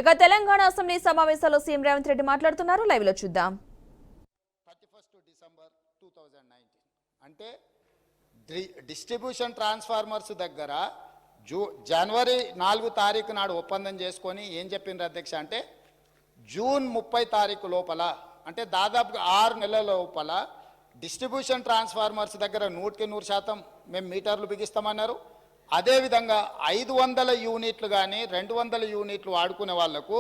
ఇక తెలంగాణ అసెంబ్లీ సమావేశాల్లో సీఎం రేవంత్ రెడ్డి మాట్లాడుతున్నారు. లైవ్ లో చూద్దాం. 31 డిసెంబర్ 2019 అంటే డిస్ట్రిబ్యూషన్ ట్రాన్స్ఫార్మర్స్ దగ్గర జనవరి 4 తారీఖు నాడు ఒప్పందం చేసుకొని ఏం చెప్పిండ్రు అధ్యక్ష అంటే జూన్ 30 తారీఖు లోపల అంటే దాదాపుగా 6 నెలల లోపల డిస్ట్రిబ్యూషన్ ట్రాన్స్ఫార్మర్స్ దగ్గర 100% మేము మీటర్లు బిగిస్తామన్నారు. అదేవిధంగా 500 యూనిట్లు కానీ 200 యూనిట్లు వాడుకునే వాళ్లకు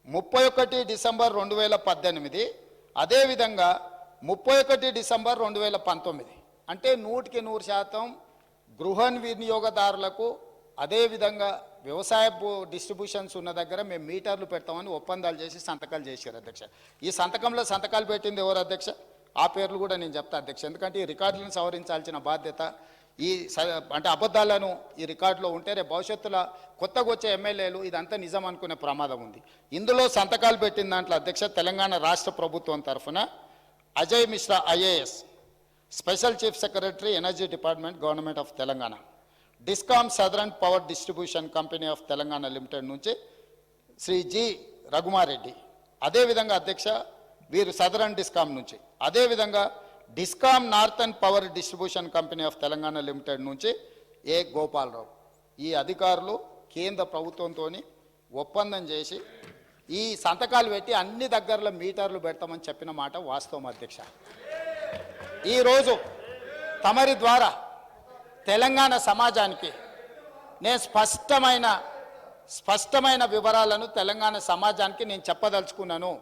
31 డిసెంబర్ 2018 అదేవిధంగా 31 డిసెంబర్ 2019 అంటే 100% గృహ వినియోగదారులకు అదేవిధంగా వ్యవసాయ డిస్ట్రిబ్యూషన్స్ ఉన్న దగ్గర మేము మీటర్లు పెడతామని ఒప్పందాలు చేసి సంతకాలు చేశారు అధ్యక్ష. ఈ సంతకాలు పెట్టింది ఎవరు అధ్యక్ష? ఆ పేర్లు కూడా నేను చెప్తా అధ్యక్ష, ఎందుకంటే ఈ రికార్డులను సవరించాల్సిన బాధ్యత అంటే అబద్ధాలను ఈ రికార్డులో ఉంటే రేపు భవిష్యత్తులో కొత్తగా వచ్చే ఎమ్మెల్యేలు ఇదంతా నిజం అనుకునే ప్రమాదం ఉంది. ఇందులో సంతకాలు పెట్టిన దాంట్లో అధ్యక్ష తెలంగాణ రాష్ట్ర ప్రభుత్వం తరఫున Ajay Mishra IAS, special chief secretary energy department government of Telangana, discom southern power distribution company of Telangana limited నుంచి శ్రీ జి రఘుమారెడ్డి, అదేవిధంగా అధ్యక్ష వీరు సదరన్ డిస్కామ్ నుంచి, అదేవిధంగా discom northern power distribution company of Telangana limited నుంచి ఏ గోపాలరావు. ఈ అధికారులు కేంద్ర ప్రభుత్వంతో ఒప్పందం చేసి ఈ సంతకాలు పెట్టి అన్ని దగ్గరలో మీటర్లు పెడతామని చెప్పిన మాట వాస్తవం అధ్యక్ష. ఈరోజు తమరి ద్వారా తెలంగాణ సమాజానికి నేను స్పష్టమైన వివరాలను తెలంగాణ సమాజానికి నేను చెప్పదలుచుకున్నాను.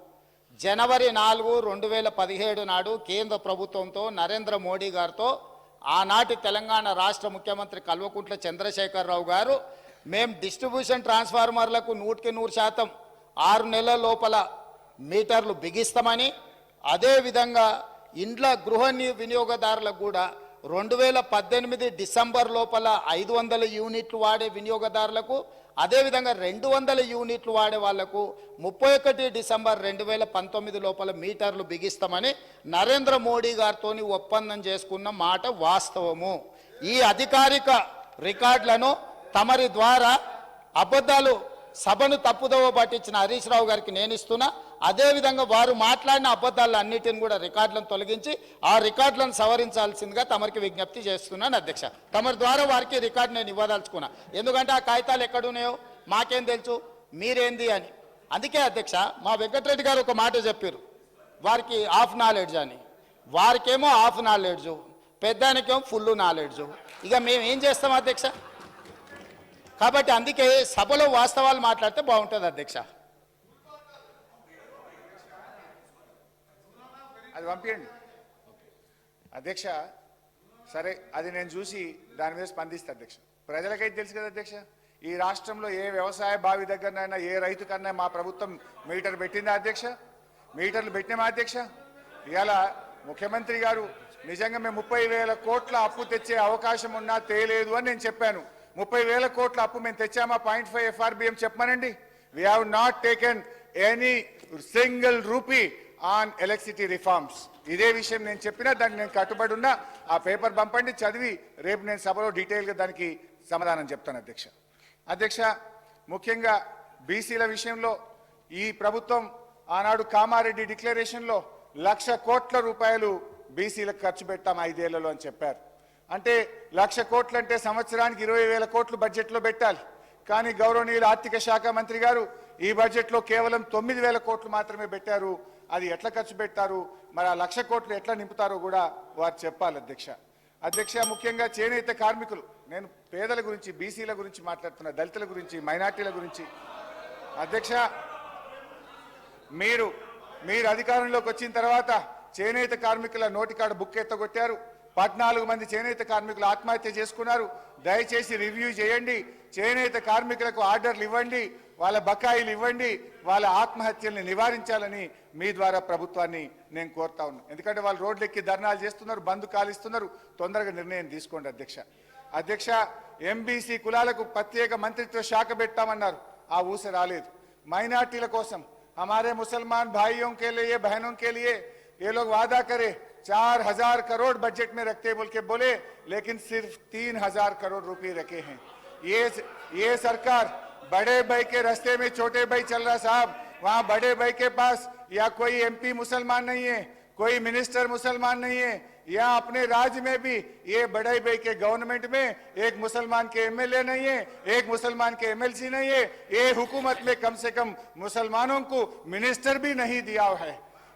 జనవరి 4, 2017 నాడు కేంద్ర ప్రభుత్వంతో నరేంద్ర మోడీ గారితో ఆనాటి తెలంగాణ రాష్ట్ర ముఖ్యమంత్రి కల్వకుంట్ల చంద్రశేఖరరావు గారు మేము డిస్ట్రిబ్యూషన్ ట్రాన్స్ఫార్మర్లకు 100% 6 నెలల లోపల మీటర్లు బిగిస్తామని, అదేవిధంగా ఇండ్ల గృహ వినియోగదారులకు కూడా 2018 డిసెంబర్ లోపల 500 యూనిట్లు వాడే వినియోగదారులకు, అదేవిధంగా 200 యూనిట్లు వాడే వాళ్లకు 31 డిసెంబర్ 2019 లోపల మీటర్లు బిగిస్తామని నరేంద్ర మోడీ గారితో ఒప్పందం చేసుకున్న మాట వాస్తవము. ఈ అధికారిక రికార్డులను తమరి ద్వారా అబద్ధాలు సభను తప్పుదోవ పట్టించిన హరీష్ రావు గారికి నేను ఇస్తున్నా. అదేవిధంగా వారు మాట్లాడిన అబద్ధాలు అన్నిటిని కూడా రికార్డులను తొలగించి ఆ రికార్డులను సవరించాల్సిందిగా తమరికి విజ్ఞప్తి చేస్తున్నాను అధ్యక్ష. తమరి ద్వారా వారికి రికార్డు నేను ఇవ్వదలుచుకున్నా, ఎందుకంటే ఆ కాగితాలు ఎక్కడున్నాయో మాకేం తెలుసు మీరేంది అని. అందుకే అధ్యక్ష మా వెంకటరెడ్డి గారు ఒక మాట చెప్పారు, వారికి హాఫ్ నాలెడ్జ్ అని. వారికేమో హాఫ్ నాలెడ్జు, పెద్దానికేమో ఫుల్ నాలెడ్జు. ఇక మేము ఏం చేస్తాం అధ్యక్ష? కాబట్టి అందుకే సభలో వాస్తవాలు మాట్లాడితే బాగుంటుంది అధ్యక్ష. అది పంపించండి అధ్యక్ష. సరే, అది నేను చూసి దాని మీద స్పందిస్తా అధ్యక్ష. ప్రజలకైతే తెలుసు కదా అధ్యక్ష, ఈ రాష్ట్రంలో ఏ వ్యవసాయ బావి దగ్గరనైనా ఏ రైతు కన్నా మా ప్రభుత్వం మీటర్ పెట్టిందా అధ్యక్ష? మీటర్లు పెట్టినామా అధ్యక్ష? ఇవాళ ముఖ్యమంత్రి గారు నిజంగా మేము 30,000 కోట్ల అప్పు తెచ్చే అవకాశం ఉన్నా తేలేదు అని నేను చెప్పాను. 30,000 కోట్ల అప్పు మేము తెచ్చామా 0.5 FRBM చెప్పమనండి. We have not taken any single rupee on electricity reforms. ఇదే విషయం నేను చెప్పినా దానికి నేను కట్టుబడి ఉన్నా. ఆ పేపర్ పంపండి, చదివి రేపు నేను సభలో డీటెయిల్గా దానికి సమాధానం చెప్తాను అధ్యక్ష. అధ్యక్ష, ముఖ్యంగా బీసీల విషయంలో ఈ ప్రభుత్వం ఆనాడు కామారెడ్డి డిక్లరేషన్లో 1,00,000 కోట్ల రూపాయలు బీసీలకు ఖర్చు పెట్టాం 5 ఏళ్లలో అని చెప్పారు. అంటే 1,00,000 కోట్లు అంటే సంవత్సరానికి 20,000 కోట్లు బడ్జెట్లో పెట్టాలి. కానీ గౌరవనీయులు ఆర్థిక శాఖ మంత్రి గారు ఈ బడ్జెట్లో కేవలం 9,000 కోట్లు మాత్రమే పెట్టారు. అది ఎట్లా ఖర్చు పెట్టారు, మరి ఆ 1,00,000 కోట్లు ఎట్లా నింపుతారో కూడా వారు చెప్పాలి అధ్యక్ష. అధ్యక్ష, ముఖ్యంగా చేనేత కార్మికులు, నేను పేదల గురించి బీసీల గురించి మాట్లాడుతున్నా, దళితుల గురించి, మైనార్టీల గురించి. అధ్యక్ష, మీరు అధికారంలోకి వచ్చిన తర్వాత చేనేత కార్మికుల నోటికాడ బుక్ ఎత్తగొట్టారు. 14 మంది చేనేత కార్మికులు ఆత్మహత్య చేసుకున్నారు. దయచేసి రివ్యూ చేయండి, చేనేత కార్మికులకు ఆర్డర్లు ఇవ్వండి, వాళ్ళ బకాయిలు ఇవ్వండి, వాళ్ళ ఆత్మహత్యల్ని నివారించాలని మీ ద్వారా ప్రభుత్వాన్ని నేను కోరుతా ఉన్నాను. ఎందుకంటే వాళ్ళు రోడ్లెక్కి ధర్నాలు చేస్తున్నారు, బంద్ కాలిస్తున్నారు. తొందరగా నిర్ణయం తీసుకోండి అధ్యక్ష. అధ్యక్ష, ఎంబీసీ కులాలకు ప్రత్యేక మంత్రిత్వ శాఖ పెట్టామన్నారు, ఆ ఊస రాలేదు. మైనార్టీల కోసం हमारे मुसलमान भाइयों के लिए, बहनों के लिए ये लोग वादा करे 4,000 करोड़ बजट में रखते बोल के बोले, लेकिन सिर्फ 3,000 करोड़ रुपए रखे हैं। ये सरकार बड़े भाई के रास्ते में छोटे भाई चल रहा साहब, वहाँ बड़े भाई के पास या कोई एमपी मुसलमान नहीं है, कोई मिनिस्टर मुसलमान नहीं है, या अपने राज्य में भी ये बड़े भाई के गवर्नमेंट में एक मुसलमान के एमएलए नहीं है, एक मुसलमान के एमएलसी नहीं है, ये हुकूमत में कम से कम मुसलमानों को मिनिस्टर भी नहीं दिया है।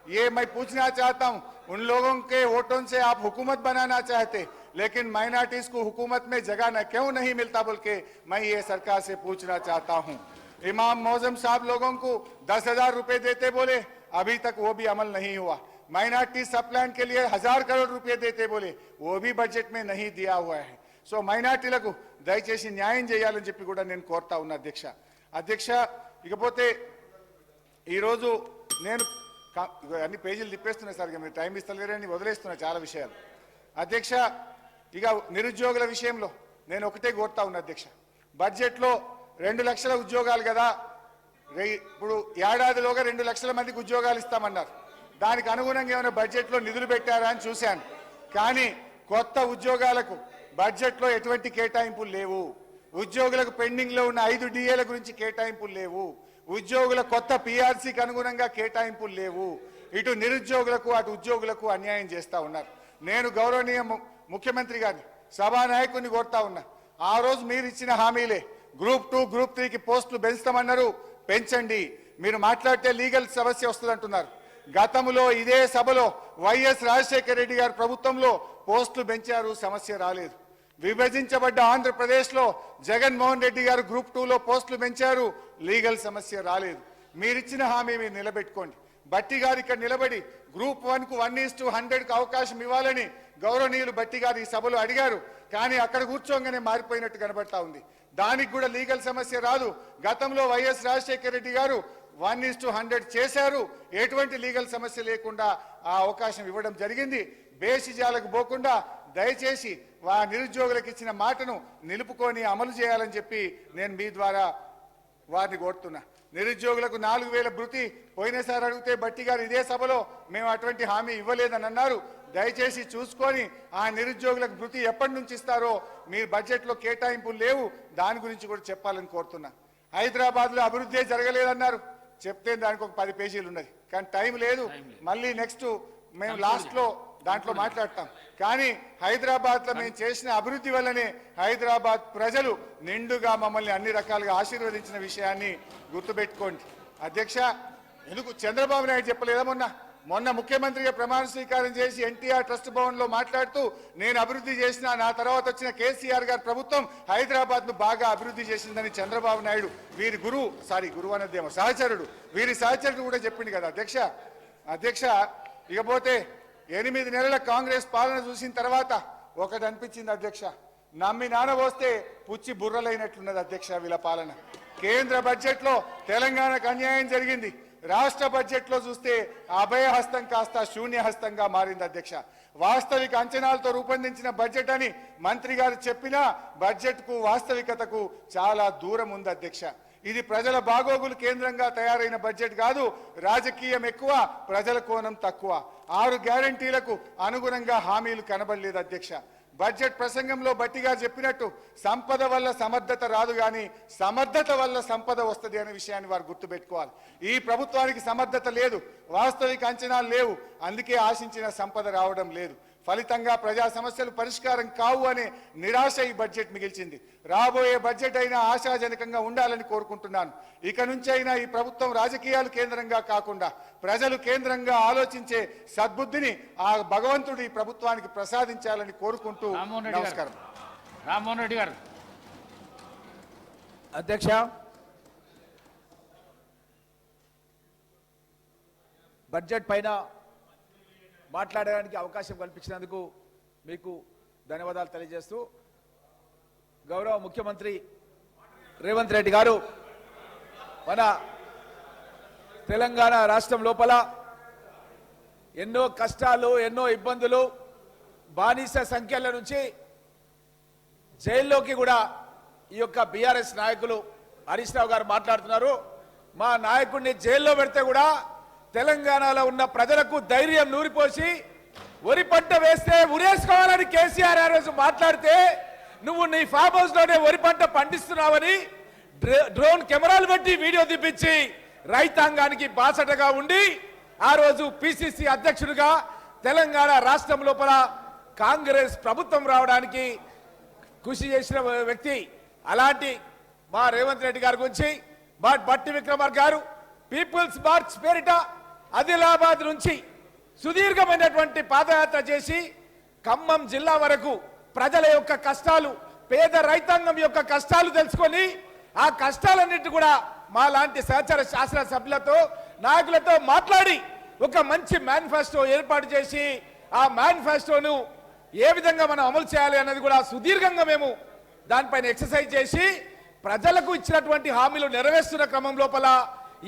ये मैं पूछना चाहता हूं, उन लोगों के वोटों से आप हुकूमत बनाना चाहते, लेकिन माइनॉरिटीज को हुकूमत में जगह न क्यों नहीं मिलता बोल के मैं ये सरकार से पूछना चाहता हूं। इमाम मौजम साहब लोगों को 10,000 रुपए देते बोले, अभी तक वो भी अमल नहीं हुआ। माइनॉरिटी सब प्लान के लिए 1000 करोड़ रुपए देते बोले, वो भी बजट में नहीं दिया हुआ है। సో మైనార్టీలకు దయచేసి న్యాయం చేయాలని చెప్పి కూడా నేను కోరుతా ఉన్నా అధ్యక్ష ఇకపోతే ఈరోజు నేను అన్ని పేజీలు తిప్పేస్తున్నా సార్, మీరు టైం ఇస్తలేరని వదిలేస్తున్నా చాలా విషయాలు అధ్యక్ష. ఇక నిరుద్యోగుల విషయంలో నేను ఒకటే కోరుతా ఉన్నా అధ్యక్ష, బడ్జెట్లో 2 లక్షల ఉద్యోగాలు కదా, ఇప్పుడు ఏడాదిలోగా 2 లక్షల మందికి ఉద్యోగాలు ఇస్తామన్నారు. దానికి అనుగుణంగా ఏమైనా బడ్జెట్లో నిధులు పెట్టారా అని చూశాను, కానీ కొత్త ఉద్యోగాలకు బడ్జెట్లో ఎటువంటి కేటాయింపులు లేవు. ఉద్యోగులకు పెండింగ్లో ఉన్న 5 డిఏల గురించి కేటాయింపులు లేవు. ఉద్యోగుల కొత్త పిఆర్సీకి అనుగుణంగా కేటాయింపులు లేవు. ఇటు నిరుద్యోగులకు అటు ఉద్యోగులకు అన్యాయం చేస్తా ఉన్నారు. నేను గౌరవనీయ ముఖ్యమంత్రి గారిని సభానాయకుడిని కోరుతా ఉన్నా, ఆ రోజు మీరు ఇచ్చిన హామీలే గ్రూప్ 2 గ్రూప్ 3కి పోస్టులు పెంచుతామన్నారు, పెంచండి. మీరు మాట్లాడితే లీగల్ సమస్య వస్తుంది అంటున్నారు. గతంలో ఇదే సభలో వైఎస్ రాజశేఖర రెడ్డి గారి ప్రభుత్వంలో పోస్టులు పెంచారు, సమస్య రాలేదు. విభజించబడ్డ ఆంధ్రప్రదేశ్లో జగన్మోహన్ రెడ్డి గారు గ్రూప్ 2లో పోస్టులు పెంచారు, లీగల్ సమస్య రాలేదు. మీరిచ్చిన హామీ మీరు నిలబెట్టుకోండి. బట్టి గారు ఇక్కడ నిలబడి గ్రూప్ 1కు 1:100కు అవకాశం ఇవ్వాలని గౌరవనీయులు బట్టి గారు ఈ సభలో అడిగారు, కానీ అక్కడ కూర్చోగానే మారిపోయినట్టు కనబడతా ఉంది. దానికి కూడా లీగల్ సమస్య రాదు. గతంలో వైఎస్ రాజశేఖర రెడ్డి గారు 1:100 చేశారు, ఎటువంటి లీగల్ సమస్య లేకుండా ఆ అవకాశం ఇవ్వడం జరిగింది. బేసిజాలకు పోకుండా దయచేసి నిరుద్యోగులకు ఇచ్చిన మాటను నిలుపుకొని అమలు చేయాలని చెప్పి నేను మీ ద్వారా వారిని కోరుతున్నా. నిరుద్యోగులకు 4000 భృతి పోయినసారి అడిగితే బట్టి గారు ఇదే సభలో మేము అటువంటి హామీ ఇవ్వలేదని అన్నారు. దయచేసి చూసుకొని ఆ నిరుద్యోగులకు భృతి ఎప్పటి నుంచి ఇస్తారో, మీ బడ్జెట్లో కేటాయింపులు లేవు, దాని గురించి కూడా చెప్పాలని కోరుతున్నా. హైదరాబాద్లో అభివృద్ధి జరగలేదన్నారు, చెప్తే దానికి ఒక 10 పేజీలు ఉన్నది, కానీ టైం లేదు. మళ్ళీ నెక్స్ట్ మేము లాస్ట్లో దాంట్లో మాట్లాడతాం. కానీ హైదరాబాద్లో మేము చేసిన అభివృద్ధి వల్లనే హైదరాబాద్ ప్రజలు నిండుగా మమ్మల్ని అన్ని రకాలుగా ఆశీర్వదించిన విషయాన్ని గుర్తుపెట్టుకోండి అధ్యక్ష. ఎందుకు చంద్రబాబు నాయుడు చెప్పలేదా మొన్న ముఖ్యమంత్రిగా ప్రమాణ స్వీకారం చేసి ఎన్టీఆర్ ట్రస్ట్ భవన్ లో మాట్లాడుతూ నేను అభివృద్ధి చేసిన, నా తర్వాత వచ్చిన కేసీఆర్ గారి ప్రభుత్వం హైదరాబాద్ ను బాగా అభివృద్ధి చేసిందని చంద్రబాబు నాయుడు వీరి గురువు అన్నదేమో సహచరుడు, వీరి సహచరుడు కూడా చెప్పింది కదా అధ్యక్ష. ఇకపోతే 8 నెలల కాంగ్రెస్ పాలన చూసిన తర్వాత ఒకటి అనిపించింది అధ్యక్ష, నమ్మి నానబోస్తే పుచ్చి బుర్రలైనట్లున్నది అధ్యక్ష వీళ్ళ పాలన. కేంద్ర బడ్జెట్లో తెలంగాణకు అన్యాయం జరిగింది, రాష్ట్ర బడ్జెట్లో చూస్తే అభయహస్తం కాస్త శూన్యహస్తంగా మారింది అధ్యక్ష. వాస్తవిక అంచనాలతో రూపొందించిన బడ్జెట్ అని మంత్రి గారు చెప్పినా బడ్జెట్కు వాస్తవికతకు చాలా దూరం ఉంది అధ్యక్ష. ఇది ప్రజల బాగోగులు కేంద్రంగా తయారైన బడ్జెట్ కాదు, రాజకీయం ఎక్కువ, ప్రజల కోణం తక్కువ. 6 గ్యారంటీలకు అనుగుణంగా హామీలు కనబడలేదు అధ్యక్ష. బడ్జెట్ ప్రసంగంలో బట్టి గారు చెప్పినట్టు సంపద వల్ల సమర్థత రాదు, కానీ సమర్థత వల్ల సంపద వస్తుంది అనే విషయాన్ని వారు గుర్తుపెట్టుకోవాలి. ఈ ప్రభుత్వానికి సమర్థత లేదు, వాస్తవిక అంచనాలు లేవు, అందుకే ఆశించిన సంపద రావడం లేదు. ఫలితంగా ప్రజా సమస్యలు పరిష్కారం కావు అనే నిరాశ ఈ బడ్జెట్ మిగిల్చింది. రాబోయే బడ్జెట్ అయినా ఆశాజనకంగా ఉండాలని కోరుకుంటున్నాను. ఇక నుంచి అయినా ఈ ప్రభుత్వం రాజకీయాలు కేంద్రంగా కాకుండా ప్రజలు కేంద్రంగా ఆలోచించే సద్బుద్ధిని ఆ భగవంతుడు ఈ ప్రభుత్వానికి ప్రసాదించాలని కోరుకుంటూ నమస్కారం. రామ్మోహన్ రెడ్డి గారు. అధ్యక్ష, బడ్జెట్ పైన మాట్లాడడానికి అవకాశం కల్పించినందుకు మీకు ధన్యవాదాలు తెలియజేస్తూ, గౌరవ ముఖ్యమంత్రి రేవంత్ రెడ్డి గారు మన తెలంగాణ రాష్ట్రం లోపల ఎన్నో కష్టాలు, ఎన్నో ఇబ్బందులు, బానిస సంఖ్యల నుంచి జైల్లోకి కూడా ఈ యొక్క బీఆర్ఎస్ నాయకులు హరీష్ రావు గారు మాట్లాడుతున్నారు. మా నాయకుడిని జైల్లో పెడితే కూడా తెలంగాణలో ఉన్న ప్రజలకు ధైర్యం నూరిపోసి వరి పంట వేస్తే ఉరేసుకోవాలని కేసీఆర్ ఆ రోజు మాట్లాడితే నువ్వు నీ ఫామ్ హౌస్ లోనే వరి పంట పండిస్తున్నావని డ్రోన్ కెమెరాలు పెట్టి వీడియో తీపించి రైతాంగానికి బాసటగా ఉండి ఆ రోజు పిసిసి అధ్యక్షుడిగా తెలంగాణ రాష్ట్రం లోపల కాంగ్రెస్ ప్రభుత్వం రావడానికి కృషి చేసిన వ్యక్తి. అలాంటి మా రేవంత్ రెడ్డి గారి గురించి మా బట్టి విక్రమార్క గారు పీపుల్స్ మార్చ్ పేరిట ఆదిలాబాద్ నుంచి సుదీర్ఘమైనటువంటి పాదయాత్ర చేసి ఖమ్మం జిల్లా వరకు ప్రజల యొక్క కష్టాలు, పేద రైతాంగం యొక్క కష్టాలు తెలుసుకొని ఆ కష్టాలన్నిటి కూడా మా లాంటి సహచర శాసనసభ్యులతో నాయకులతో మాట్లాడి ఒక మంచి మేనిఫెస్టో ఏర్పాటు చేసి ఆ మేనిఫెస్టోను ఏ విధంగా మనం అమలు చేయాలి అన్నది కూడా సుదీర్ఘంగా మేము దానిపైన ఎక్సర్సైజ్ చేసి ప్రజలకు ఇచ్చినటువంటి హామీలు నెరవేరుస్తున్న క్రమం లోపల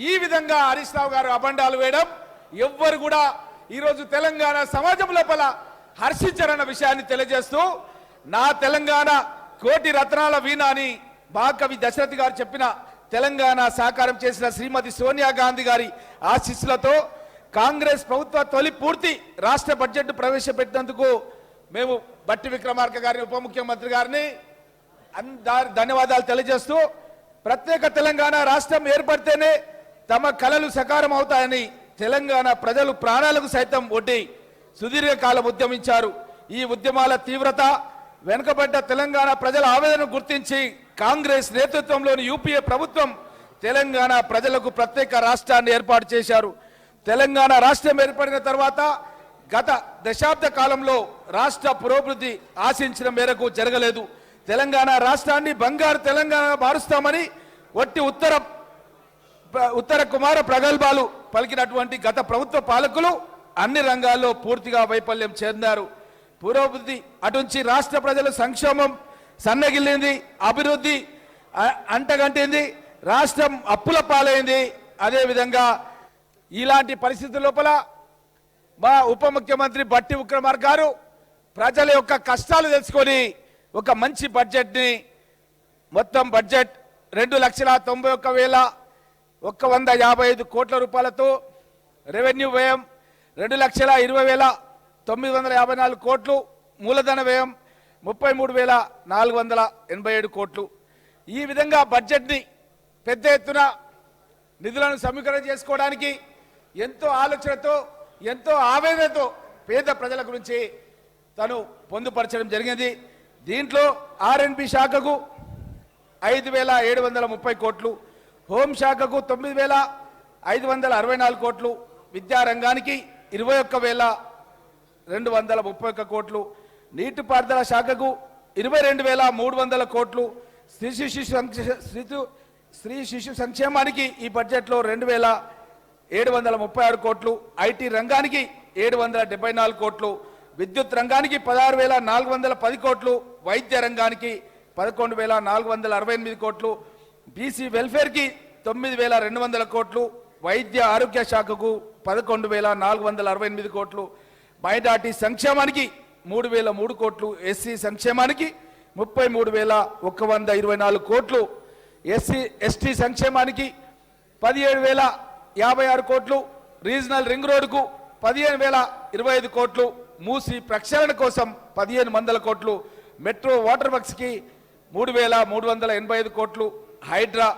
ఈ విధంగా హరీష్ రావు గారు అబండాలు వేయడం ఎవ్వరు కూడా ఈరోజు తెలంగాణ సమాజం లోపల హర్షించారన్న విషయాన్ని తెలియజేస్తూ, నా తెలంగాణ కోటి రత్నాల వీణ అని మహాకవి దశరథి గారు చెప్పిన తెలంగాణ సాకారం చేసిన శ్రీమతి సోనియా గాంధీ గారి ఆశీస్సులతో కాంగ్రెస్ ప్రభుత్వ తొలి పూర్తి రాష్ట్ర బడ్జెట్ ప్రవేశపెట్టినందుకు మేము బట్టి విక్రమార్క గారిని, ఉప ముఖ్యమంత్రి గారిని ధన్యవాదాలు తెలియజేస్తూ, ప్రత్యేక తెలంగాణ రాష్ట్రం ఏర్పడితేనే తమ కలలు సకారం అవుతాయని తెలంగాణ ప్రజలు ప్రాణాలకు సైతం ఒడ్డి సుదీర్ఘకాలం ఉద్యమించారు. ఈ ఉద్యమాల తీవ్రత, వెనుకబడ్డ తెలంగాణ ప్రజల ఆవేదనను గుర్తించి కాంగ్రెస్ నేతృత్వంలోని యూపీఏ ప్రభుత్వం తెలంగాణ ప్రజలకు ప్రత్యేక రాష్ట్రాన్ని ఏర్పాటు చేశారు. తెలంగాణ రాష్ట్రం ఏర్పడిన తర్వాత గత దశాబ్ద కాలంలో రాష్ట్ర పురోభివృద్ధి ఆశించిన మేరకు జరగలేదు. తెలంగాణ రాష్ట్రాన్ని బంగారు తెలంగాణ మారుస్తామని ఒట్టి ఉత్తర కుమార ప్రగల్భాలు పలికినటువంటి గత ప్రభుత్వ పాలకులు అన్ని రంగాల్లో పూర్తిగా వైఫల్యం చెందారు. పురోభివృద్ధి అటుంచి రాష్ట్ర ప్రజల సంక్షేమం సన్నగిల్లింది, అభివృద్ధి అంటగంటింది, రాష్ట్రం అప్పుల పాలైంది. అదేవిధంగా ఇలాంటి పరిస్థితుల లోపల మా ఉప ముఖ్యమంత్రి బట్టి విక్రమార్క గారు ప్రజల యొక్క కష్టాలు తెలుసుకొని ఒక మంచి బడ్జెట్ని, మొత్తం బడ్జెట్ 2,91,155 కోట్ల రూపాయలతో, రెవెన్యూ వ్యయం 2,20,954 కోట్లు, మూలధన వ్యయం 33,487 కోట్లు. ఈ విధంగా బడ్జెట్ని పెద్ద ఎత్తున నిధులను సమీకరణ చేసుకోవడానికి ఎంతో ఆలోచనతో, ఎంతో ఆవేదనతో పేద ప్రజల గురించి తను పొందుపరచడం జరిగింది. దీంట్లో R&B శాఖకు 5,730 కోట్లు, హోం శాఖకు 9,564 కోట్లు, విద్యారంగానికి 21,231 కోట్లు, నీటిపారుదల శాఖకు 22,300 కోట్లు, స్త్రీ శిశు సంక్షేమానికి ఈ బడ్జెట్లో 2,736 కోట్లు, ఐటీ రంగానికి 774 కోట్లు, విద్యుత్ రంగానికి 16,410 కోట్లు, వైద్య రంగానికి 11,468 కోట్లు, బీసీ వెల్ఫేర్కి 9,200 కోట్లు, వైద్య ఆరోగ్య శాఖకు 11,468 కోట్లు, మైనార్టీ సంక్షేమానికి 3,003 కోట్లు, ఎస్సీ సంక్షేమానికి 33,124 కోట్లు, ఎస్టీ సంక్షేమానికి 17,056 కోట్లు, రీజనల్ రింగ్ రోడ్డుకు 15,025 కోట్లు, మూసి ప్రక్షాళన కోసం 1,500 కోట్లు, మెట్రో వాటర్ వర్క్స్కి 3,385 కోట్లు, హైడ్రా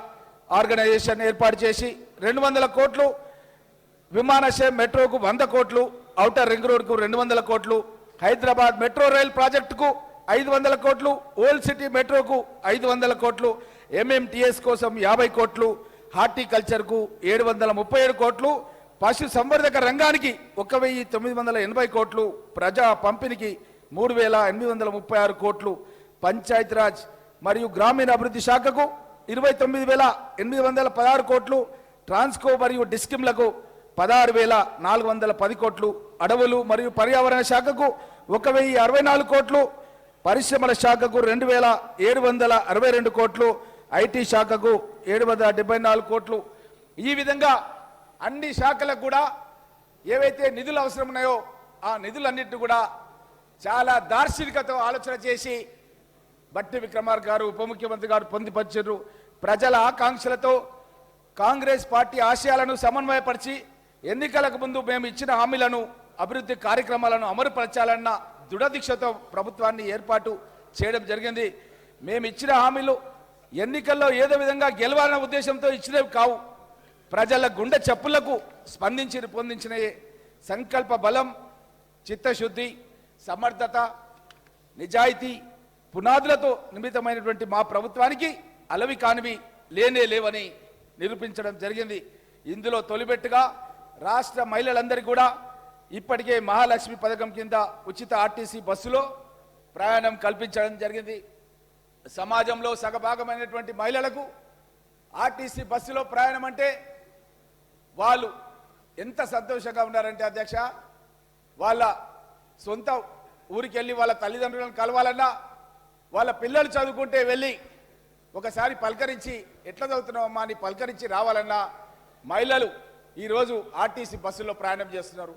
ఆర్గనైజేషన్ ఏర్పాటు చేసి 200 కోట్లు, విమానాశ్రయం మెట్రోకు 100 కోట్లు, ఔటర్ రింగ్ రోడ్కు 200 కోట్లు, హైదరాబాద్ మెట్రో రైల్ ప్రాజెక్టుకు 500 కోట్లు, ఓల్డ్ సిటీ మెట్రోకు 500 కోట్లు, MMTS కోసం 50 కోట్లు, హార్టికల్చర్కు 737 కోట్లు, పశు సంవర్ధక రంగానికి 1,980 కోట్లు, ప్రజా పంపిణీకి 3,836 కోట్లు, పంచాయతీరాజ్ మరియు గ్రామీణ అభివృద్ధి శాఖకు 29,816 కోట్లు, ట్రాన్స్కో మరియు డిస్కిమ్లకు 16,410 కోట్లు, అడవులు మరియు పర్యావరణ శాఖకు 1,064 కోట్లు, పరిశ్రమల శాఖకు 2,762 కోట్లు, ఐటీ శాఖకు 774 కోట్లు. ఈ విధంగా అన్ని శాఖలకు కూడా ఏవైతే నిధులు అవసరం ఉన్నాయో ఆ నిధులన్నింటినీ కూడా చాలా దార్శనికతో ఆలోచన చేసి బట్టి విక్రమార్క గారు, ఉప ముఖ్యమంత్రి గారు పొందుపరిచారు. ప్రజల ఆకాంక్షలతో కాంగ్రెస్ పార్టీ ఆశయాలను సమన్వయపరిచి ఎన్నికలకు ముందు మేము ఇచ్చిన హామీలను, అభివృద్ధి కార్యక్రమాలను అమలుపరచాలన్న దృఢదీక్షతో ప్రభుత్వాన్ని ఏర్పాటు చేయడం జరిగింది. మేము ఇచ్చిన హామీలు ఎన్నికల్లో ఏదో విధంగా గెలవాలన్న ఉద్దేశంతో ఇచ్చినవి కావు. ప్రజల గుండె చప్పులకు స్పందించి రూపొందించిన సంకల్ప బలం, చిత్తశుద్ధి, సమర్థత, నిజాయితీ పునాదులతో నిమిత్తమైనటువంటి మా ప్రభుత్వానికి అలవి కానివి లేనే లేవని నిరూపించడం జరిగింది. ఇందులో తొలిబెట్టుగా రాష్ట్ర మహిళలందరికీ కూడా ఇప్పటికే మహాలక్ష్మి పథకం కింద ఉచిత ఆర్టీసీ బస్సులో ప్రయాణం కల్పించడం జరిగింది. సమాజంలో సగభాగమైనటువంటి మహిళలకు ఆర్టీసీ బస్సులో ప్రయాణం అంటే వాళ్ళు ఎంత సంతోషంగా ఉన్నారంటే అధ్యక్ష, వాళ్ళ సొంత ఊరికి వెళ్ళి వాళ్ళ తల్లిదండ్రులను కలవాలన్నా, వాళ్ళ పిల్లలు చదువుకుంటే వెళ్ళి ఒకసారి పలకరించి ఎట్లా చదువుతున్నావమ్మా అని పలకరించి రావాలన్నా మహిళలు ఈరోజు ఆర్టీసీ బస్సులో ప్రయాణం చేస్తున్నారు.